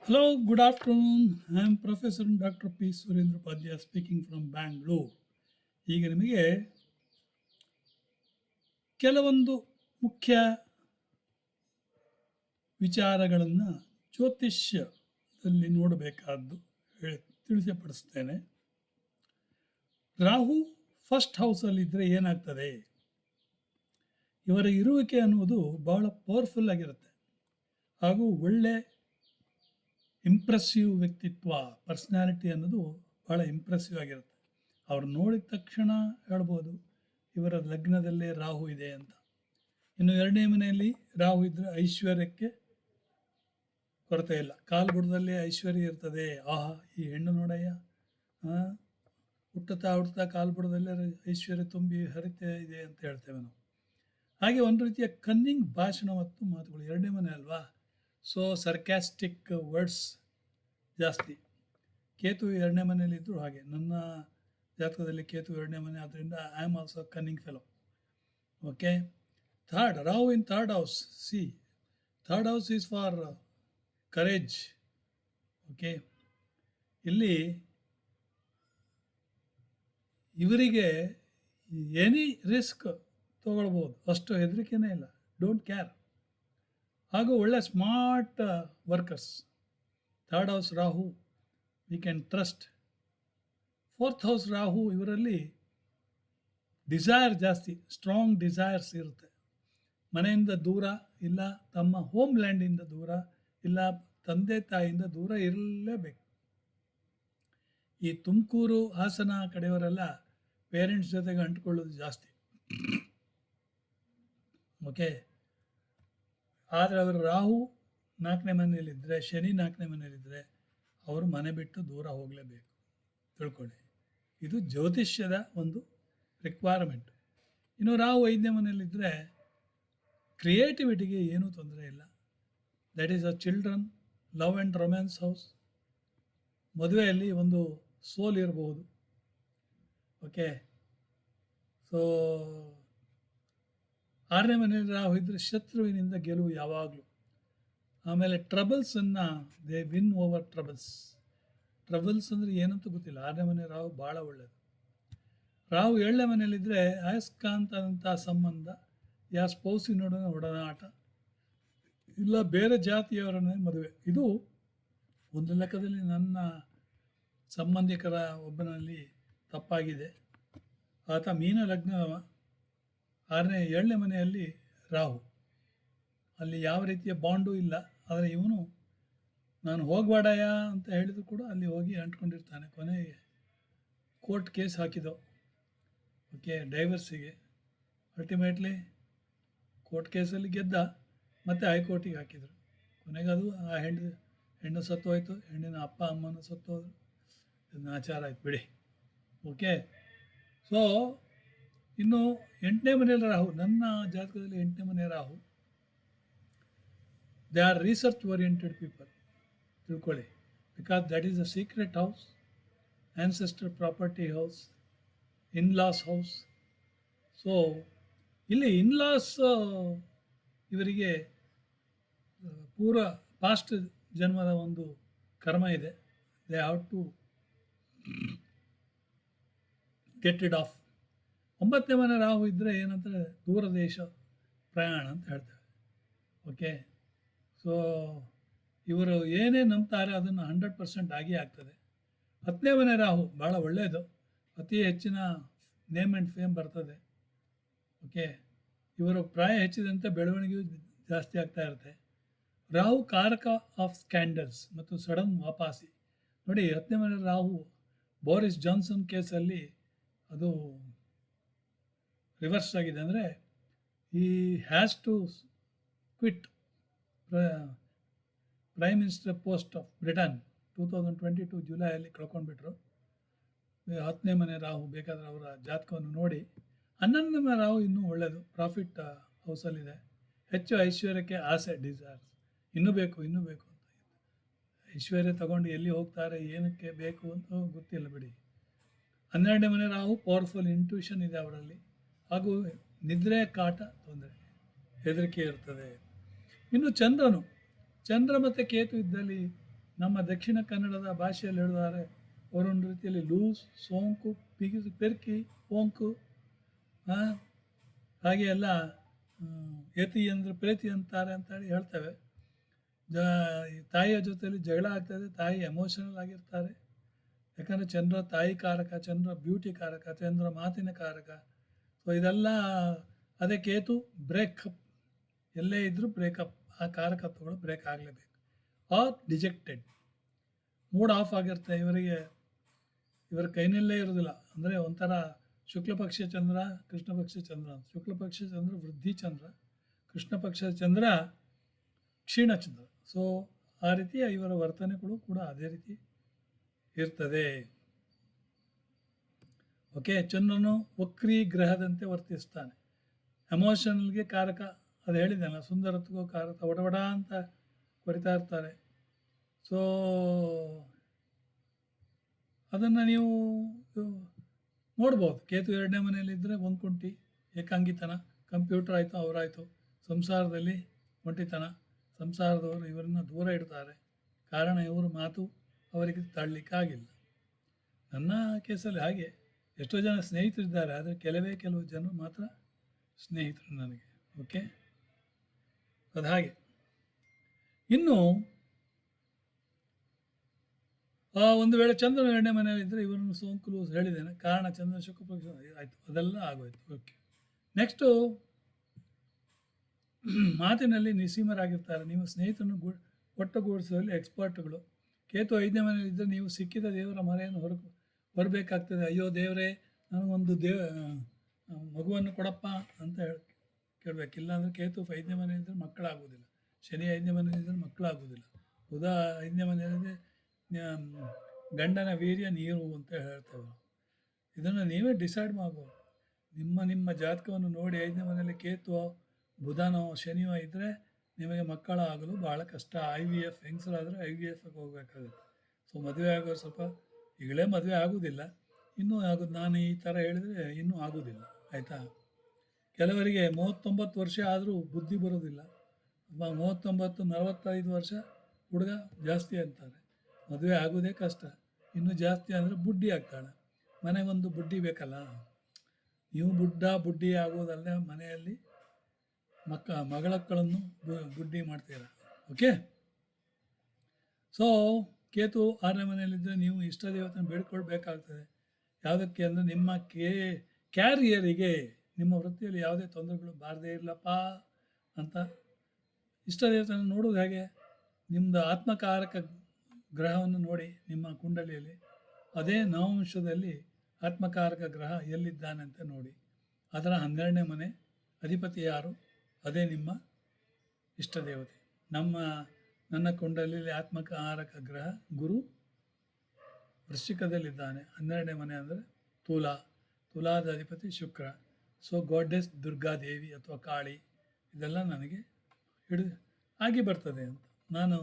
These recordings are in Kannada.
Hello, good afternoon. I am Professor Dr. P. Surendra Padya speaking from Bangalore. ಈಗ ನಿಮಗೆ ಕೆಲವೊಂದು ಮುಖ್ಯ ವಿಚಾರಗಳನ್ನು ಜ್ಯೋತಿಷ್ಯದಲ್ಲಿ ನೋಡಬೇಕಾದ್ದು ತಿಳಿಸಪಡಿಸ್ತೇನೆ. ರಾಹು ಫಸ್ಟ್ ಹೌಸಲ್ಲಿದ್ದರೆ ಏನಾಗ್ತದೆ? ಇವರ ಇರುವಿಕೆ ಅನ್ನುವುದು ಬಹಳ ಪವರ್ಫುಲ್ ಆಗಿರುತ್ತೆ ಹಾಗೂ ಒಳ್ಳೆ ಇಂಪ್ರೆಸಿವ್ ವ್ಯಕ್ತಿತ್ವ, ಪರ್ಸ್ನಾಲಿಟಿ ಅನ್ನೋದು ಭಾಳ ಇಂಪ್ರೆಸಿವ್ ಆಗಿರುತ್ತೆ. ಅವ್ರು ನೋಡಿದ ತಕ್ಷಣ ಹೇಳ್ಬೋದು ಇವರ ಲಗ್ನದಲ್ಲೇ ರಾಹು ಇದೆ ಅಂತ. ಇನ್ನು ಎರಡನೇ ಮನೆಯಲ್ಲಿ ರಾಹು ಇದ್ದರೆ ಐಶ್ವರ್ಯಕ್ಕೆ ಕೊರತೆ ಇಲ್ಲ. ಕಾಲ್ಬುಡದಲ್ಲೇ ಐಶ್ವರ್ಯ ಇರ್ತದೆ. ಆಹಾ, ಈ ಹೆಣ್ಣು ನೋಡಯ್ಯ, ಹುಟ್ಟುತ್ತಾ ಕಾಲ್ಬುಡದಲ್ಲೇ ಐಶ್ವರ್ಯ ತುಂಬಿ ಹರಿತಾ ಇದೆ ಅಂತ ಹೇಳ್ತೇವೆ ನಾವು. ಹಾಗೆ ಒಂದು ರೀತಿಯ ಕನ್ನಿಂಗ್ ಭಾಷಣ ಮತ್ತು ಮಾತುಗಳು. ಎರಡನೇ ಮನೆ ಅಲ್ವಾ, ಸೊ ಸರ್ಕ್ಯಾಸ್ಟಿಕ್ ವರ್ಡ್ಸ್ ಜಾಸ್ತಿ. ಕೇತು ಎರಡನೇ ಮನೆಯಲ್ಲಿದ್ದರೂ ಹಾಗೆ. ನನ್ನ ಜಾತಕದಲ್ಲಿ ಕೇತು ಎರಡನೇ ಮನೆ, ಆದ್ದರಿಂದ I am also ಕನ್ನಿಂಗ್ fellow. Okay. Third, Rahu in third house. C, third house is for courage. Okay. ಇಲ್ಲಿ ಇವರಿಗೆ ಎನಿ ರಿಸ್ಕ್ ತೊಗೊಳ್ಬೋದು, ಅಷ್ಟು ಹೆದರಿಕೆನೇ ಇಲ್ಲ. Don't care. ಹಾಗೂ ಒಳ್ಳೆ smart workers. Third house Rahu, we can trust. Fourth house Rahu, ಇವರಲ್ಲಿ ಡಿಸೈರ್ ಜಾಸ್ತಿ, ಸ್ಟ್ರಾಂಗ್ ಡಿಸೈರ್ಸ್ ಇರುತ್ತೆ. ಮನೆಯಿಂದ ದೂರ, ಇಲ್ಲ ತಮ್ಮ ಹೋಮ್ ಲ್ಯಾಂಡಿಂದ ದೂರ, ಇಲ್ಲ ತಂದೆ ತಾಯಿಯಿಂದ ದೂರ ಇರಲೇಬೇಕು. ಈ ತುಮಕೂರು, ಹಾಸನ ಕಡೆಯವರೆಲ್ಲ ಪೇರೆಂಟ್ಸ್ ಜೊತೆಗೆ ಅಂಟ್ಕೊಳ್ಳೋದು ಜಾಸ್ತಿ. ಓಕೆ. ಆದರೆ ಅವರು ರಾಹು ನಾಲ್ಕನೇ ಮನೆಯಲ್ಲಿದ್ದರೆ, ಶನಿ ನಾಲ್ಕನೇ ಮನೆಯಲ್ಲಿದ್ದರೆ ಅವರು ಮನೆ ಬಿಟ್ಟು ದೂರ ಹೋಗಲೇಬೇಕು. ತಿಳ್ಕೊಳ್ಳಿ, ಇದು ಜ್ಯೋತಿಷ್ಯದ ಒಂದು ರಿಕ್ವೈರ್ಮೆಂಟ್. ಇನ್ನು ರಾಹು ಐದನೇ ಮನೆಯಲ್ಲಿದ್ದರೆ ಕ್ರಿಯೇಟಿವಿಟಿಗೆ ಏನೂ ತೊಂದರೆ ಇಲ್ಲ. That is a children, love and romance house. ಮದುವೆಯಲ್ಲಿ ಒಂದು ಸೋಲ್ ಇರಬಹುದು. ಓಕೆ. ಸೊ ಆರನೇ ಮನೆಯಲ್ಲಿ ರಾಹು ಇದ್ದರೆ ಶತ್ರುವಿನಿಂದ ಗೆಲುವು ಯಾವಾಗಲೂ. ಆಮೇಲೆ ಟ್ರಬಲ್ಸನ್ನು they win over troubles. Troubles ಅಂದರೆ ಏನಂತ ಗೊತ್ತಿಲ್ಲ. ಆರನೇ ಮನೆ ರಾಹು ಭಾಳ ಒಳ್ಳೆಯದು. ರಾಹು ಏಳನೇ ಮನೆಯಲ್ಲಿದ್ದರೆ ಅಯಸ್ಕಾಂತದಂಥ ಸಂಬಂಧ, ಯಾ ಸ್ಪೌಸಿನೊಡನೆ ಒಡನಾಟ, ಇಲ್ಲ ಬೇರೆ ಜಾತಿಯವರನ್ನೇ ಮದುವೆ. ಇದು ಒಂದು ಲೆಕ್ಕದಲ್ಲಿ ನನ್ನ ಸಂಬಂಧಿಕರ ಒಬ್ಬನಲ್ಲಿ ತಪ್ಪಾಗಿದೆ. ಆತ ಮೀನ ಲಗ್ನದವ, ಏಳನೇ ಮನೆಯಲ್ಲಿ ರಾಹು. ಅಲ್ಲಿ ಯಾವ ರೀತಿಯ ಬಾಂಡು ಇಲ್ಲ. ಆದರೆ ಇವನು ನಾನು ಹೋಗಬೇಡಯ್ಯ ಅಂತ ಹೇಳಿದ್ರು ಕೂಡ ಅಲ್ಲಿ ಹೋಗಿ ಅಂಟ್ಕೊಂಡಿರ್ತಾನೆ. ಕೊನೆಗೆ ಕೋರ್ಟ್ ಕೇಸ್ ಹಾಕಿದೋ. ಓಕೆ, ಡೈವರ್ಸಿಗೆ. ಅಲ್ಟಿಮೇಟ್ಲಿ ಕೋರ್ಟ್ ಕೇಸಲ್ಲಿ ಗೆದ್ದ, ಮತ್ತು ಹೈಕೋರ್ಟಿಗೆ ಹಾಕಿದರು. ಕೊನೆಗೆ ಅದು ಆ ಹೆಣ್ಣು ಸತ್ತೋಯ್ತು, ಹೆಣ್ಣಿನ ಅಪ್ಪ ಅಮ್ಮನೂ ಸತ್ತೋದ್ರು. ಇದನ್ನ ಆಚಾರ ಆಯ್ತು ಬಿಡಿ. ಓಕೆ. ಸೊ ಇನ್ನು ಎಂಟನೇ ಮನೆಯಲ್ಲಿ ರಾಹು, ನನ್ನ ಜಾತಕದಲ್ಲಿ ಎಂಟನೇ ಮನೆ Rahu. They are research oriented people. ತಿಳ್ಕೊಳ್ಳಿ, because that is a secret house, ancestor property house, in laws house. So ಇಲ್ಲಿ ಇನ್ಲಾಸ್ ಇವರಿಗೆ ಪೂರ ಪಾಸ್ಟ್ ಜನ್ಮದ ಒಂದು ಕರ್ಮ ಇದೆ. They have to get rid of. ಒಂಬತ್ತನೇ ಮನೆ ರಾಹು ಇದ್ದರೆ ಏನಂದರೆ ದೂರ ದೇಶ ಪ್ರಯಾಣ ಅಂತ ಹೇಳ್ತೇವೆ. ಓಕೆ. ಸೊ ಇವರು ಏನೇ ನಂಬ್ತಾರೆ ಅದನ್ನು 100% ಆಗಿ ಆಗ್ತದೆ. ಹತ್ತನೇ ಮನೆ ರಾಹು ಭಾಳ ಒಳ್ಳೆಯದು. ಅತಿ ಹೆಚ್ಚಿನ ನೇಮ್ ಆ್ಯಂಡ್ ಫೇಮ್ ಬರ್ತದೆ. ಓಕೆ. ಇವರು ಪ್ರಾಯ ಹೆಚ್ಚಿದಂತೆ ಬೆಳವಣಿಗೆಯು ಜಾಸ್ತಿ ಆಗ್ತಾ ಇರುತ್ತೆ. ರಾಹು ಕಾರಕ ಆಫ್ ಸ್ಕ್ಯಾಂಡಲ್ಸ್ ಮತ್ತು ಸಡನ್ ವಾಪಾಸಿ. ನೋಡಿ, ಹತ್ತನೇ ಮನೆ ರಾಹು ಬೋರಿಸ್ ಜಾನ್ಸನ್ ಕೇಸಲ್ಲಿ ಅದು ರಿವರ್ಸ್ ಆಗಿದೆ. ಅಂದರೆ ಈ has to quit prime minister post of Britain 2022 ಜುಲೈಯಲ್ಲಿ ಕಳ್ಕೊಂಡ್ಬಿಟ್ರು. ಹತ್ತನೇ ಮನೆ ರಾಹು ಬೇಕಾದರೆ ಅವರ ಜಾತಕವನ್ನು ನೋಡಿ. 11ನೇ ಮನೆ ರಾಹು ಇನ್ನೂ ಒಳ್ಳೆಯದು, ಪ್ರಾಫಿಟ್ ಹೌಸಲ್ಲಿದೆ. ಹೆಚ್ಚು ಐಶ್ವರ್ಯಕ್ಕೆ ಆಸೆ, ಡಿಸೈರ್ಸ್, ಇನ್ನೂ ಬೇಕು ಅಂತ. ಐಶ್ವರ್ಯ ತಗೊಂಡು ಎಲ್ಲಿ ಹೋಗ್ತಾರೆ, ಏನಕ್ಕೆ ಬೇಕು ಅಂತ ಗೊತ್ತಿಲ್ಲ ಬಿಡಿ. 12ನೇ ಮನೆ ರಾಹು ಪವರ್ಫುಲ್ ಇಂಟ್ಯೂಷನ್ ಇದೆ ಅವರಲ್ಲಿ, ಹಾಗೂ ನಿದ್ರೆ ಕಾಟ ತೊಂದರೆ, ಹೆದರಿಕೆ ಇರ್ತದೆ. ಇನ್ನು ಚಂದ್ರ ಮತ್ತು ಕೇತು ಇದ್ದಲ್ಲಿ ನಮ್ಮ ದಕ್ಷಿಣ ಕನ್ನಡದ ಭಾಷೆಯಲ್ಲಿ ಹೇಳಿದ್ದಾರೆ ಅವರೊಂದು ರೀತಿಯಲ್ಲಿ ಲೂಸ್, ಸೋಂಕು, ಪೆರ್ಕಿ, ಪೋಂಕು, ಹಾಗೆ ಎಲ್ಲ ಯತಿ ಅಂದರೆ ಪ್ರೇತಿ ಅಂತಾರೆ ಅಂತೇಳಿ ಹೇಳ್ತೇವೆ. ತಾಯಿಯ ಜೊತೆಯಲ್ಲಿ ಜಗಳ ಆಗ್ತದೆ, ತಾಯಿ ಎಮೋಷನಲ್ ಆಗಿರ್ತಾರೆ. ಯಾಕಂದರೆ ಚಂದ್ರ ತಾಯಿ ಕಾರಕ, ಚಂದ್ರ ಬ್ಯೂಟಿ ಕಾರಕ, ಚಂದ್ರ ಮಾತಿನ ಕಾರಕ. ಸೊ ಇದೆಲ್ಲ ಅದೇ ಕೇತು ಬ್ರೇಕಪ್, ಎಲ್ಲೇ ಇದ್ದರೂ ಬ್ರೇಕಪ್, ಆ ಕಾರಕತ್ವಗಳು ಬ್ರೇಕ್ ಆಗಲೇಬೇಕು. ಆರ್ ಡಿಜೆಕ್ಟೆಡ್, ಮೂಡ್ ಆಫ್ ಆಗಿರುತ್ತೆ ಇವರಿಗೆ, ಇವರ ಕೈನಲ್ಲೇ ಇರೋದಿಲ್ಲ. ಅಂದರೆ ಒಂಥರ ಶುಕ್ಲ ಪಕ್ಷ ಚಂದ್ರ, ಕೃಷ್ಣ ಪಕ್ಷ ಚಂದ್ರ. ಶುಕ್ಲ ಪಕ್ಷ ಚಂದ್ರ ವೃದ್ಧಿ ಚಂದ್ರ, ಕೃಷ್ಣ ಪಕ್ಷ ಚಂದ್ರ ಕ್ಷೀಣ ಚಂದ್ರ. ಸೊ ಆ ರೀತಿಯ ಇವರ ವರ್ತನೆಗಳು ಕೂಡ ಅದೇ ರೀತಿ ಇರ್ತದೆ. ಓಕೆ, ಚಂದ್ರನು ವಕ್ರೀ ಗ್ರಹದಂತೆ ವರ್ತಿಸ್ತಾನೆ. ಎಮೋಷನಲ್ಗೆ ಕಾರಕ, ಅದು ಹೇಳಿದೆನಲ್ಲ, ಸುಂದರತ್ವಗೂ ಕಾರಕ, ಒಡವಡ ಅಂತ ಕೊರಿತಾ ಇರ್ತಾರೆ. ಸೊ ಅದನ್ನು ನೀವು ನೋಡ್ಬೋದು. ಕೇತು 2ನೇ ಮನೆಯಲ್ಲಿದ್ದರೆ ಒಂದ್ಕುಂಟಿ, ಏಕಾಂಗಿತನ, ಕಂಪ್ಯೂಟರ್ ಆಯಿತು, ಅವರಾಯಿತು. ಸಂಸಾರದಲ್ಲಿ ಒಂಟಿತನ, ಸಂಸಾರದವರು ಇವರನ್ನು ದೂರ ಇಡ್ತಾರೆ. ಕಾರಣ ಇವರು ಮಾತು ಅವರಿಗೆ ತಳ್ಳಲಿಕ್ಕಾಗಿಲ್ಲ. ನನ್ನ ಕೇಸಲ್ಲಿ ಹಾಗೆ ಎಷ್ಟೋ ಜನ ಸ್ನೇಹಿತರಿದ್ದಾರೆ, ಆದರೆ ಕೆಲವು ಜನರು ಮಾತ್ರ ಸ್ನೇಹಿತರು ನನಗೆ. ಓಕೆ, ಅದು ಹಾಗೆ. ಇನ್ನು ಒಂದು ವೇಳೆ ಚಂದ್ರನ 2ನೇ ಮನೆಯಲ್ಲಿದ್ದರೆ ಇವರನ್ನು ಸೋಂಕು ಹೇಳಿದ್ದೇನೆ. ಕಾರಣ ಚಂದ್ರ ಶುಕ್ಲ ಪಕ್ಷ ಆಯಿತು, ಅದೆಲ್ಲ ಆಗೋಯ್ತು. ಓಕೆ, ನೆಕ್ಸ್ಟು ಮಾತಿನಲ್ಲಿ ನಿಸೀಮರಾಗಿರ್ತಾರೆ. ನೀವು ಸ್ನೇಹಿತರನ್ನು ಒಟ್ಟುಗೂಡಿಸುವಲ್ಲಿ ಎಕ್ಸ್ಪರ್ಟ್ಗಳು. ಕೇತು 5ನೇ ಮನೆಯಲ್ಲಿದ್ದರೆ ನೀವು ಸಿಕ್ಕಿದ ದೇವರ ಮರೆಯನ್ನು ಹೊರಬೇಕಾಗ್ತದೆ. ಅಯ್ಯೋ ದೇವರೇ, ನನಗೊಂದು ಮಗುವನ್ನು ಕೊಡಪ್ಪ ಅಂತ ಕೇಳಬೇಕಿಲ್ಲ. ಅಂದರೆ ಕೇತು 5ನೇ ಮನೆಯಲ್ಲಿದ್ದರೆ ಮಕ್ಕಳಾಗುವುದಿಲ್ಲ, ಶನಿ 5ನೇ ಮನೆಯಲ್ಲಿದ್ದರೆ ಮಕ್ಕಳಾಗುವುದಿಲ್ಲ, ಬುಧ 5ನೇ ಮನೆಯಲ್ಲಿದ್ದರೆ ಗಂಡನ ವೀರ್ಯ ನೀರು ಅಂತ ಹೇಳ್ತೇವೆ. ಇದನ್ನು ನೀವೇ ಡಿಸೈಡ್ ಮಾಡ್ಬೋದು. ನಿಮ್ಮ ಜಾತಕವನ್ನು ನೋಡಿ 5ನೇ ಮನೆಯಲ್ಲಿ ಕೇತು, ಬುಧನೋ ಶನಿಯೋ ಇದ್ದರೆ ನಿಮಗೆ ಮಕ್ಕಳಾಗಲು ಭಾಳ ಕಷ್ಟ. IVF, ಹೆಂಗಸರಾದರೆ IVFಗೆ ಹೋಗಬೇಕಾಗುತ್ತೆ. ಸೊ ಮದುವೆ ಆಗೋರು ಸ್ವಲ್ಪ, ಈಗಲೇ ಮದುವೆ ಆಗೋದಿಲ್ಲ, ಇನ್ನೂ ಆಗೋದು. ನಾನು ಈ ಥರ ಹೇಳಿದರೆ ಇನ್ನೂ ಆಗೋದಿಲ್ಲ, ಆಯಿತಾ. ಕೆಲವರಿಗೆ 39 ವರ್ಷ ಆದರೂ ಬುದ್ಧಿ ಬರೋದಿಲ್ಲ. 39, 45 ವರ್ಷ ಹುಡುಗ ಜಾಸ್ತಿ ಅಂತಾರೆ. ಮದುವೆ ಆಗೋದೇ ಕಷ್ಟ, ಇನ್ನೂ ಜಾಸ್ತಿ ಅಂದರೆ ಬುಡ್ಡಿ ಆಗ್ತಾಳೆ. ಮನೆಗೊಂದು ಬುಡ್ಡಿ ಬೇಕಲ್ಲ. ನೀವು ಬುಡ್ಡಿ ಆಗೋದಲ್ಲದೆ ಮನೆಯಲ್ಲಿ ಮಗಳಕ್ಕಳನ್ನು ಬುಡ್ಡಿ ಮಾಡ್ತೀರ. ಓಕೆ, ಸೊ ಕೇತು 6ನೇ ಮನೆಯಲ್ಲಿದ್ದರೆ ನೀವು ಇಷ್ಟ ದೇವತೆಯನ್ನು ಬೇಡ್ಕೊಳ್ಬೇಕಾಗ್ತದೆ. ಯಾವುದಕ್ಕೆ ಅಂದರೆ ನಿಮ್ಮ ಕ್ಯಾರಿಯರಿಗೆ, ನಿಮ್ಮ ವೃತ್ತಿಯಲ್ಲಿ ಯಾವುದೇ ತೊಂದರೆಗಳು ಬಾರದೇ ಇರಲಪ್ಪ ಅಂತ ಇಷ್ಟ ದೇವತೆಯನ್ನು ನೋಡೋದು ಹೇಗೆ? ನಿಮ್ಮದು ಆತ್ಮಕಾರಕ ಗ್ರಹವನ್ನು ನೋಡಿ ನಿಮ್ಮ ಕುಂಡಲಿಯಲ್ಲಿ, ಅದೇ ನವವಂಶದಲ್ಲಿ ಆತ್ಮಕಾರಕ ಗ್ರಹ ಎಲ್ಲಿದ್ದಾನೆ ಅಂತ ನೋಡಿ. ಅದರ 12ನೇ ಮನೆ ಅಧಿಪತಿ ಯಾರು? ಅದೇ ನಿಮ್ಮ ಇಷ್ಟ ದೇವತೆ. ನನ್ನ ಕುಂಡಲಿಯಲ್ಲಿ ಆತ್ಮಕಾರಕ ಗ್ರಹ ಗುರು ವೃಶ್ಚಿಕದಲ್ಲಿದ್ದಾನೆ. 12ನೇ ಮನೆ ಅಂದರೆ ತುಲಾದ ಅಧಿಪತಿ ಶುಕ್ರ. ಸೊ ಗಾಡೆಸ್ ದುರ್ಗಾದೇವಿ ಅಥವಾ ಕಾಳಿ, ಇದೆಲ್ಲ ನನಗೆ ಆಗಿ ಬರ್ತದೆ ಅಂತ ನಾನು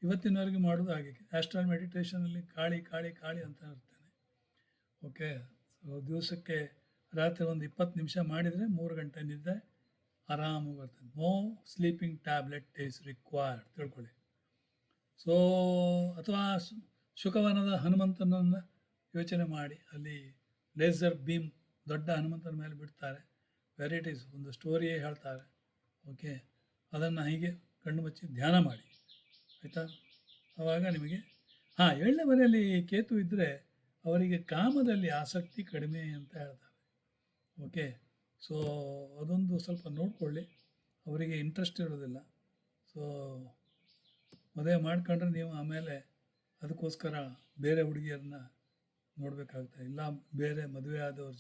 ಇವತ್ತಿನವರೆಗೆ ಮಾಡೋದು ಹಾಗೆ. ಆಸ್ಟ್ರಲ್ ಮೆಡಿಟೇಷನಲ್ಲಿ ಕಾಳಿ ಕಾಳಿ ಕಾಳಿ ಅಂತ ಇರ್ತೇನೆ. ಓಕೆ, ಸೊ ದಿವಸಕ್ಕೆ ರಾತ್ರಿ ಒಂದು 20 ನಿಮಿಷ ಮಾಡಿದರೆ 3 ಗಂಟೆ ನಿದ್ದೆ ಆರಾಮಾಗಿ ಬರ್ತದೆ. No sleeping tablet is required, ತಿಳ್ಕೊಳ್ಳಿ. ಸೊ ಅಥವಾ ಶುಕವನದ ಹನುಮಂತನನ್ನು ಯೋಚನೆ ಮಾಡಿ, ಅಲ್ಲಿ ಲೇಸರ್ ಬೀಮ್ ದೊಡ್ಡ ಹನುಮಂತನ ಮೇಲೆ ಬಿಡ್ತಾರೆ, ವೆರೈಟೀಸ್ ಒಂದು ಸ್ಟೋರಿಯೇ ಹೇಳ್ತಾರೆ. ಓಕೆ, ಅದನ್ನು ಹೀಗೆ ಕಣ್ಣು ಮುಚ್ಚಿ ಧ್ಯಾನ ಮಾಡಿ, ಆಯಿತಾ. ಆವಾಗ ನಿಮಗೆ 7ನೇ ಮನೆಯಲ್ಲಿ ಕೇತು ಇದ್ದರೆ ಅವರಿಗೆ ಕಾಮದಲ್ಲಿ ಆಸಕ್ತಿ ಕಡಿಮೆ ಅಂತ ಹೇಳ್ತಾರೆ. ಓಕೆ, ಸೊ ಅದೊಂದು ಸ್ವಲ್ಪ ನೋಡಿಕೊಳ್ಳಿ. ಅವರಿಗೆ ಇಂಟ್ರೆಸ್ಟ್ ಇರೋದಿಲ್ಲ. ಸೊ ಮದುವೆ ಮಾಡ್ಕೊಂಡ್ರೆ ನೀವು ಆಮೇಲೆ ಅದಕ್ಕೋಸ್ಕರ ಬೇರೆ ಹುಡುಗಿಯರನ್ನ ನೋಡಬೇಕಾಗುತ್ತೆ, ಇಲ್ಲ ಬೇರೆ ಮದುವೆ ಆದವ್ರ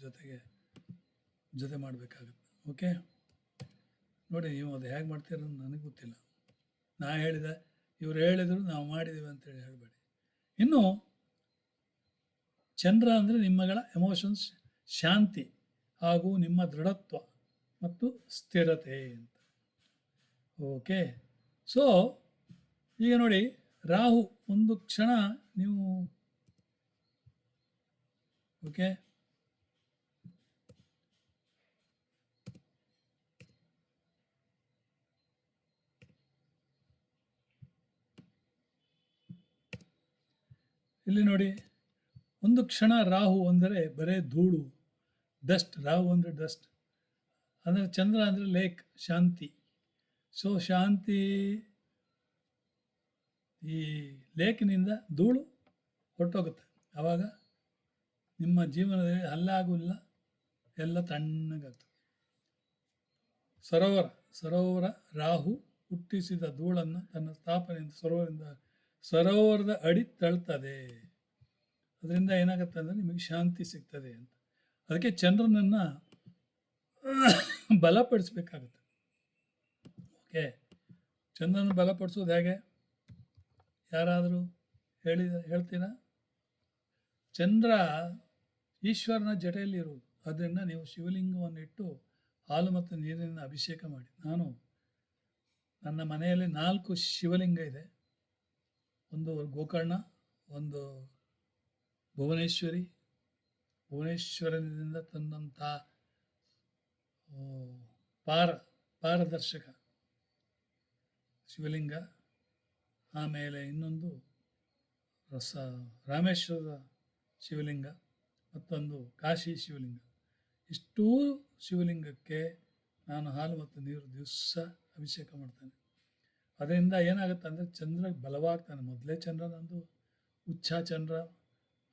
ಜೊತೆ ಮಾಡಬೇಕಾಗುತ್ತೆ. ಓಕೆ, ನೋಡಿ, ನೀವು ಅದು ಹೇಗೆ ಮಾಡ್ತೀರ ನನಗೆ ಗೊತ್ತಿಲ್ಲ. ನಾ ಹೇಳಿದೆ, ಇವ್ರು ಹೇಳಿದರು, ನಾವು ಮಾಡಿದ್ದೀವಿ ಅಂತೇಳಿ ಹೇಳಬೇಡಿ. ಇನ್ನು ಚಂದ್ರ ಅಂದರೆ ನಿಮ್ಮಗಳ ಎಮೋಷನ್ಸ್, ಶಾಂತಿ ಹಾಗೂ ನಿಮ್ಮ ದೃಢತ್ವ ಮತ್ತು ಸ್ಥಿರತೆ ಅಂತ. ಓಕೆ, ಸೊ ಈಗ ನೋಡಿ, ರಾಹು ಒಂದು ಕ್ಷಣ ನೀವು ಓಕೆ ಇಲ್ಲಿ ನೋಡಿ, ಒಂದು ಕ್ಷಣ ರಾಹು ಅಂದರೆ ಬರೇ ಧೂಳು, ಡಸ್ಟ್. ರಾಹು ಅಂದರೆ ಡಸ್ಟ್, ಅಂದರೆ ಚಂದ್ರ ಅಂದರೆ ಲೇಕ್, ಶಾಂತಿ. ಸೊ ಶಾಂತಿ, ಈ ಲೇಕಿನಿಂದ ಧೂಳು ಹೊರಟೋಗುತ್ತೆ. ಆವಾಗ ನಿಮ್ಮ ಜೀವನದಲ್ಲಿ ಹಲ್ಲಾಗುಲ್ಲ, ಎಲ್ಲ ತಣ್ಣಗಾಗ್ತದೆ. ಸರೋವರ ರಾಹು ಹುಟ್ಟಿಸಿದ ಧೂಳನ್ನು ತನ್ನ ಸ್ಥಾಪನೆಯಿಂದ ಸರೋವರದ ಅಡಿ ತಳ್ತದೆ. ಅದರಿಂದ ಏನಾಗುತ್ತೆ ಅಂದರೆ ನಿಮಗೆ ಶಾಂತಿ ಸಿಗ್ತದೆ ಅಂತ. ಅದಕ್ಕೆ ಚಂದ್ರನನ್ನು ಬಲಪಡಿಸ್ಬೇಕಾಗುತ್ತೆ. ಓಕೆ, ಚಂದ್ರನ ಬಲಪಡಿಸೋದು ಹೇಗೆ? ಯಾರಾದರೂ ಹೇಳ್ತೀರಾ? ಚಂದ್ರ ಈಶ್ವರನ ಜಟೆಯಲ್ಲಿ ಇರುವುದು. ಅದರಿಂದ ನೀವು ಶಿವಲಿಂಗವನ್ನು ಇಟ್ಟು ಹಾಲು ಮತ್ತು ನೀರಿನ ಅಭಿಷೇಕ ಮಾಡಿ. ನನ್ನ ಮನೆಯಲ್ಲಿ 4 ಶಿವಲಿಂಗ ಇದೆ. ಒಂದು ಗೋಕರ್ಣ, ಒಂದು ಭುವನೇಶ್ವರನಿಂದ ತಂದಂಥ ಪಾರದರ್ಶಕ ಶಿವಲಿಂಗ, ಆಮೇಲೆ ಇನ್ನೊಂದು ರಾಮೇಶ್ವರದ ಶಿವಲಿಂಗ, ಮತ್ತೊಂದು ಕಾಶಿ ಶಿವಲಿಂಗ. ಇಷ್ಟೂ ಶಿವಲಿಂಗಕ್ಕೆ ನಾನು ಹಾಲು ಮತ್ತು ನೀರು ದಿವಸ ಅಭಿಷೇಕ ಮಾಡ್ತೇನೆ. ಅದರಿಂದ ಏನಾಗುತ್ತೆ ಅಂದರೆ ಚಂದ್ರ ಬಲವಾಗ್ತಾನೆ. ಮೊದಲೇ ಚಂದ್ರ ನಂದು ಉಚ್ಛ ಚಂದ್ರ,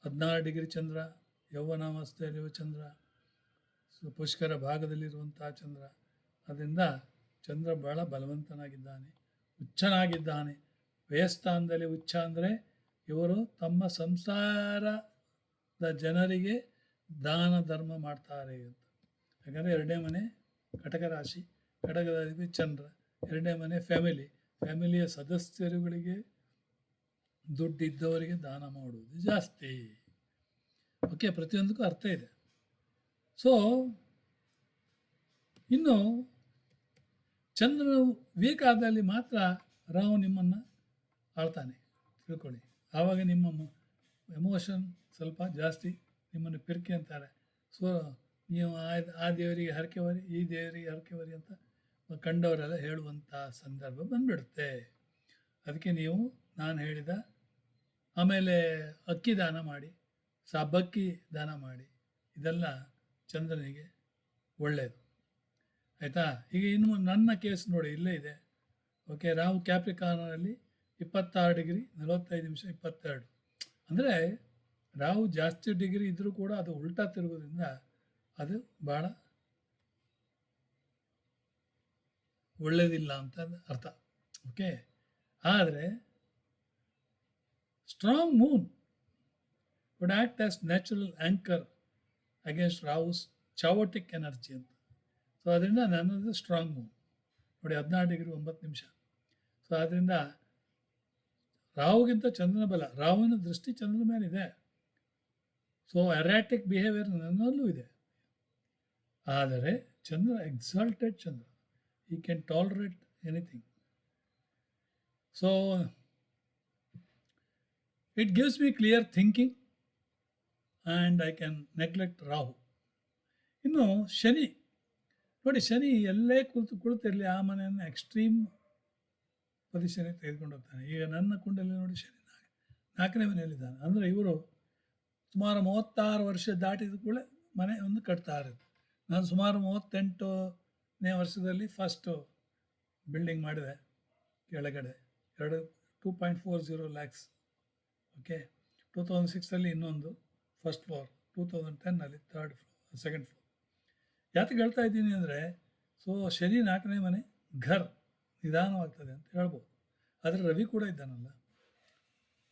16 ಡಿಗ್ರಿ ಚಂದ್ರ, ಯೌವನಾವಸ್ಥೆಯಲ್ಲಿರುವ ಚಂದ್ರ, ಪುಷ್ಕರ ಭಾಗದಲ್ಲಿರುವಂಥ ಚಂದ್ರ. ಅದರಿಂದ ಚಂದ್ರ ಬಹಳ ಬಲವಂತನಾಗಿದ್ದಾನೆ, ಉಚ್ಚನಾಗಿದ್ದಾನೆ. ವ್ಯಯಸ್ಥಾನದಲ್ಲಿ ಉಚ್ಚ ಅಂದರೆ ಇವರು ತಮ್ಮ ಸಂಸಾರದ ಜನರಿಗೆ ದಾನ ಧರ್ಮ ಮಾಡ್ತಾರೆ ಅಂತ. ಯಾಕಂದರೆ 2ನೇ ಮನೆ ಕಟಕ ರಾಶಿ, ಕಟಕದಲ್ಲಿ ಚಂದ್ರ. 2ನೇ ಮನೆ ಫ್ಯಾಮಿಲಿಯ ಸದಸ್ಯರುಗಳಿಗೆ, ದುಡ್ಡಿದ್ದವರಿಗೆ ದಾನ ಮಾಡುವುದು ಜಾಸ್ತಿ. ಓಕೆ, ಪ್ರತಿಯೊಂದಕ್ಕೂ ಅರ್ಥ ಇದೆ. ಸೊ ಇನ್ನು ಚಂದ್ರನು ವೀಕ್ ಆದಲ್ಲಿ ಮಾತ್ರ ರಾಹು ನಿಮ್ಮನ್ನು ಆಳ್ತಾನೆ, ತಿಳ್ಕೊಳ್ಳಿ. ಆವಾಗ ನಿಮ್ಮ ಎಮೋಷನ್ ಸ್ವಲ್ಪ ಜಾಸ್ತಿ, ನಿಮ್ಮನ್ನು ಪಿರ್ಕೆ ಅಂತಾರೆ. ಸೊ ನೀವು ಆ ದೇವರಿಗೆ ಹರಕೆ ಹೊರಿ, ಈ ದೇವರಿಗೆ ಹರಕೆ ಹೊರಿ ಅಂತ ಕಂಡವರೆಲ್ಲ ಹೇಳುವಂಥ ಸಂದರ್ಭ ಬಂದುಬಿಡುತ್ತೆ. ಅದಕ್ಕೆ ನೀವು ನಾನು ಹೇಳಿದ, ಆಮೇಲೆ ಅಕ್ಕಿ ದಾನ ಮಾಡಿ, ಸಬ್ಬಕ್ಕಿ ದಾನ ಮಾಡಿ, ಇದೆಲ್ಲ ಚಂದ್ರನಿಗೆ ಒಳ್ಳೆಯದು. ಆಯಿತಾ? ಈಗ ಇನ್ನು ನನ್ನ ಕೇಸ್ ನೋಡಿ, ಇಲ್ಲೇ ಇದೆ. ಓಕೆ, ರಾಹು ಕ್ಯಾಪ್ರಿಕಾರ್ನಲ್ಲಿ 26 ಡಿಗ್ರಿ 45 ನಿಮಿಷ 22. ಅಂದರೆ ರಾಹು ಜಾಸ್ತಿ ಡಿಗ್ರಿ ಇದ್ದರೂ ಕೂಡ ಅದು ಉಲ್ಟಾ ತಿರುಗೋದ್ರಿಂದ ಅದು ಭಾಳ ಒಳ್ಳೆಯದಿಲ್ಲ ಅಂತ ಅರ್ಥ. ಓಕೆ, ಆದರೆ strong moon would act as natural anchor against Rahu's chaotic energy ಅಂತ. ಸೊ ಅದರಿಂದ ನನ್ನದು ಸ್ಟ್ರಾಂಗ್ ಮೂನ್ ನೋಡಿ, 16 ಡಿಗ್ರಿ 9 ನಿಮಿಷ. ಸೊ ಆದ್ದರಿಂದ ರಾಹುಗಿಂತ ಚಂದ್ರನ ಬಲ, ರಾಹುವಿನ ದೃಷ್ಟಿ ಚಂದ್ರನ ಮೇಲಿದೆ. ಸೊ ಎರಾಟಿಕ್ ಬಿಹೇವಿಯರ್ ನನ್ನಲ್ಲೂ ಇದೆ. ಆದರೆ Chandra exalted Chandra, he can tolerate anything. So it gives me clear thinking and I can neglect Rahu. ಇನ್ನು ಶನಿ ನೋಡಿ, ಶನಿ ಎಲ್ಲೇ ಕುಳಿತಿರಲಿ ಆ ಮನೆಯನ್ನು ಎಕ್ಸ್ಟ್ರೀಮ್ ಪೊಸಿಷನ್ಗೆ ತೆಗೆದುಕೊಂಡು ಹೋಗ್ತಾನೆ. ಈಗ ನನ್ನ ಕುಂಡಲಿ ನೋಡಿ, ಶನಿ 4ನೇ ಮನೆಯಲ್ಲಿದ್ದಾನೆ. ಅಂದರೆ ಇವರು ಸುಮಾರು 36 ವರ್ಷ ದಾಟಿದ ಕೂಡ ಮನೆ ಒಂದು ಕಟ್ತಾ ಇರುತ್ತೆ. ನಾನು ಸುಮಾರು 38ನೇ ವರ್ಷದಲ್ಲಿ ಫಸ್ಟು ಬಿಲ್ಡಿಂಗ್ ಮಾಡಿದೆ, ಕೆಳಗಡೆ 2.40 ಲ್ಯಾಕ್ಸ್. ಓಕೆ, 2006 ಇನ್ನೊಂದು ಫಸ್ಟ್ ಫ್ಲೋರ್, 2010 ಸೆಕೆಂಡ್ ಫ್ಲೋರ್. ಯಾತಕ್ಕೆ ಹೇಳ್ತಾ ಇದ್ದೀನಿ ಅಂದರೆ, ಸೊ ಶನಿ 4ನೇ ಮನೆ ಘರ್ ನಿಧಾನವಾಗ್ತದೆ ಅಂತ ಹೇಳ್ಬೋದು. ಆದರೆ ರವಿ ಕೂಡ ಇದ್ದಾನಲ್ಲ.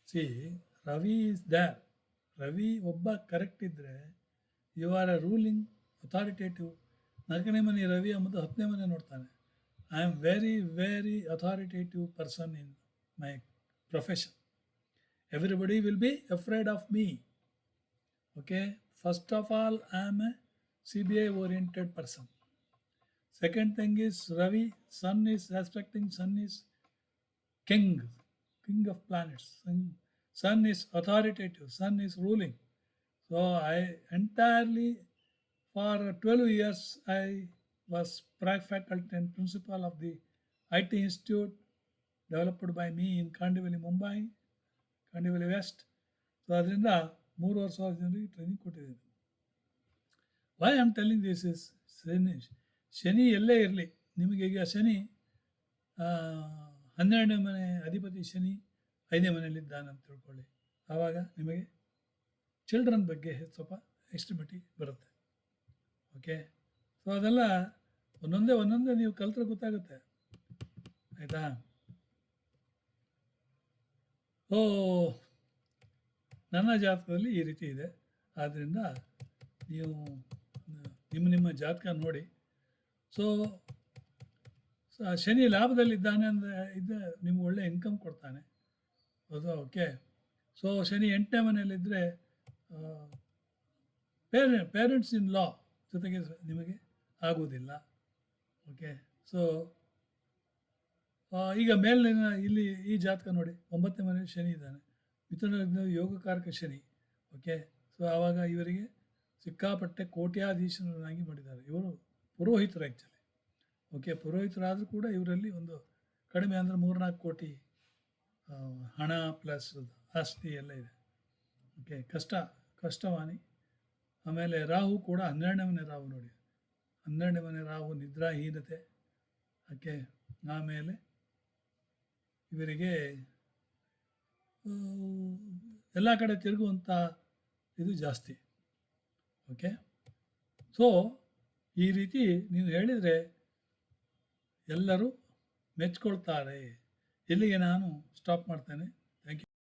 See, Ravi is there. Ravi ಒಬ್ಬ ಕರೆಕ್ಟ್ ಇದ್ದರೆ you are a ruling authoritative. 4ನೇ ಮನೆ ರವಿ ಎಂಬುದು 10ನೇ ಮನೆ ನೋಡ್ತಾನೆ. I am very very authoritative person in my profession. Everybody will be afraid of me. Okay, first of all I am a CBI oriented person. Second thing is Ravi, sun is aspecting, sun is king of planets. Sun is authoritative, sun is ruling. So I entirely, for 12 years, I was faculty and principal of the IT institute developed by me in Kandivali, Mumbai, Kandivali West. So ಅದರಿಂದ 3,500 ಜನರಿಗೆ ಟ್ರೈನಿಂಗ್ ಕೊಟ್ಟಿದ್ದೀನಿ. Why I am telling this is Shani ಎಲ್ಲೇ ಇರಲಿ, ನಿಮಗೆ ಈಗ ಶನಿ 12ನೇ ಮನೆ ಅಧಿಪತಿ ಶನಿ 5ನೇ ಮನೆಯಲ್ಲಿದ್ದಾನೆ ಅಂತ ತಿಳ್ಕೊಳ್ಳಿ. ಆವಾಗ ನಿಮಗೆ ಚಿಲ್ಡ್ರನ್ ಬಗ್ಗೆ ಸ್ವಲ್ಪ ಎಸ್ಟಿಮೇಟಿ ಬರುತ್ತೆ. ಓಕೆ, ಸೊ ಅದೆಲ್ಲ ಒಂದೊಂದೇ ನೀವು ಕಲ್ತ್ರೆ ಗೊತ್ತಾಗುತ್ತೆ, ಆಯಿತಾ? ಓ, ನನ್ನ ಜಾತಕದಲ್ಲಿ ಈ ರೀತಿ ಇದೆ. ಆದ್ದರಿಂದ ನೀವು ನಿಮ್ಮ ಜಾತಕ ನೋಡಿ. ಸೊ ಶನಿ ಲಾಭದಲ್ಲಿದ್ದಾನೆ ಇದ್ದ ನಿಮ್ಗೆ ಒಳ್ಳೆ ಇನ್ಕಮ್ ಕೊಡ್ತಾನೆ, ಹೌದಾ? ಓಕೆ, ಸೊ ಶನಿ 8ನೇ ಮನೆಯಲ್ಲಿದ್ದರೆ ಪೇರೆಂಟ್ಸ್ ಇನ್ ಲಾ ಜೊತೆಗೆ ನಿಮಗೆ ಆಗುವುದಿಲ್ಲ. ಓಕೆ, ಸೊ ಈಗ ಮೇಲಿನ ಇಲ್ಲಿ ಈ ಜಾತಕ ನೋಡಿ, 9ನೇ ಮನೆಯಲ್ಲಿ ಶನಿ ಇದ್ದಾನೆ, ಮಿಥುನ ಯೋಗಕಾರಕ ಶನಿ. ಓಕೆ, ಸೊ ಆವಾಗ ಇವರಿಗೆ ಸಿಕ್ಕಾಪಟ್ಟೆ ಕೋಟ್ಯಾಧೀಶನಾಗಿ ಮಾಡಿದ್ದಾರೆ. ಇವರು ಪುರೋಹಿತರು ಆ್ಯಕ್ಚುಲಿ. ಓಕೆ, ಪುರೋಹಿತರಾದರೂ ಕೂಡ ಇವರಲ್ಲಿ ಒಂದು ಕಡಿಮೆ ಅಂದರೆ 3-4 ಕೋಟಿ ಹಣ ಪ್ಲಸ್ ಆಸ್ತಿ ಎಲ್ಲ ಇದೆ. ಓಕೆ, ಕಷ್ಟವಾನಿ. ಆಮೇಲೆ ರಾಹು ಕೂಡ 12ನೇ ಮನೆ ರಾಹು ನೋಡಿ, 12ನೇ ಮನೆ ರಾಹು ನಿದ್ರಾಹೀನತೆ. ಓಕೆ, ಆಮೇಲೆ ಇವರಿಗೆ ಎಲ್ಲ ಕಡೆ ತಿರುಗುವಂಥ ಇದು ಜಾಸ್ತಿ. ಓಕೆ, ಸೊ ಈ ರೀತಿ ನೀವು ಹೇಳಿದರೆ ಎಲ್ಲರೂ ಮೆಚ್ಕೊಳ್ತಾರೆ. ಇಲ್ಲಿಗೆ ನಾನು ಸ್ಟಾಪ್ ಮಾಡ್ತೇನೆ.